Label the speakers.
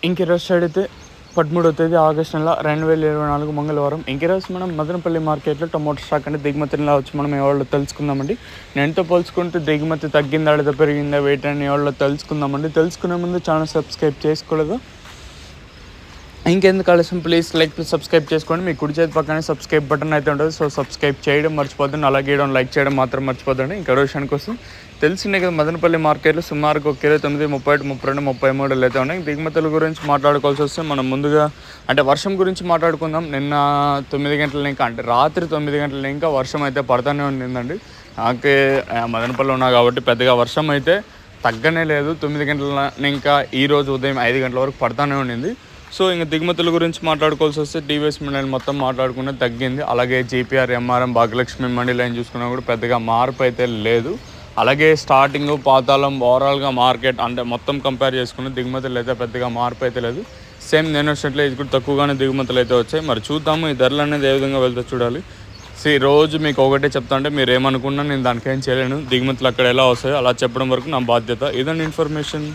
Speaker 1: ఇంకెరోజు side అయితే 13వ తేదీ August నెల 2024 మంగళవారం. ఇంకెరోజు మనం మదనపల్లి మార్కెట్లో టొమాటో స్టాక్ అంటే దిగుమతిలా వచ్చి మనం ఎవరో తెలుసుకుందామండి. నేనుతో పోల్చుకుంటే దిగుమతి తగ్గిందా లేదా పెరిగిందా వెయిట్ అని ఎవరో తెలుసుకుందామండి. తెలుసుకునే ముందు ఛానల్ సబ్స్క్రైబ్ చేసుకోలేదు ఇంకెందుకు ఆలస్యం, ప్లీజ్ సబ్స్క్రైబ్ చేసుకోండి. మీ కుడి చేతి పక్కనే సబ్స్క్రైబ్ బటన్ అయితే ఉంటుంది. సో సబ్స్క్రైబ్ చేయడం మర్చిపోద్దండి, అలాగే లైక్ చేయడం మాత్రం మర్చిపోద్దండి. ఇంకా విషయానికి కోసం తెలిసిందే కదా, మదనపల్లి మార్కెట్లో సుమారుగా 29, 31, 32, 33 అయితే ఉన్నాయి. దిగుమతుల గురించి మాట్లాడుకోవాల్సి వస్తే మనం ముందుగా అంటే వర్షం గురించి మాట్లాడుకుందాం. నిన్న 9 గంటల ఇంకా అంటే రాత్రి 9 గంటల ఇంకా వర్షం అయితే పడతానే ఉండిందండి. నాకే మదనపల్లి ఉన్నా కాబట్టి పెద్దగా వర్షం అయితే తగ్గనే లేదు. 9 గంటల ఇంకా ఈరోజు ఉదయం 5 గంటల వరకు పడతానే ఉండింది. సో ఇంకా దిగుమతుల గురించి మాట్లాడుకోవాల్సి వస్తే టీవీఎస్ మిల్ మొత్తం మాట్లాడుకునే తగ్గింది. అలాగే జీపీఆర్, ఎంఆర్ఎం, భాగ్యలక్ష్మి మండి లైన్ చూసుకున్నా కూడా పెద్దగా మార్పు అయితే లేదు. అలాగే స్టార్టింగ్, పాతాళం, ఓవరాల్గా మార్కెట్ అంటే మొత్తం కంపేర్ చేసుకుని దిగుమతులు అయితే పెద్దగా మార్పు అయితే లేదు. సేమ్ నేను వచ్చినట్లే ఇది కూడా తక్కువగానే దిగుమతులు అయితే వచ్చాయి. మరి చూద్దాము ఈ ధరలు అనేది ఏ విధంగా వెళ్తే చూడాలి. రోజు మీకు ఒకటే చెప్తా అంటే మీరు ఏమనుకున్నా నేను దానికేం చేయలేను. దిగుమతులు అక్కడ ఎలా వస్తాయో అలా చెప్పడం వరకు నా బాధ్యత. ఇదండి ఇన్ఫర్మేషన్.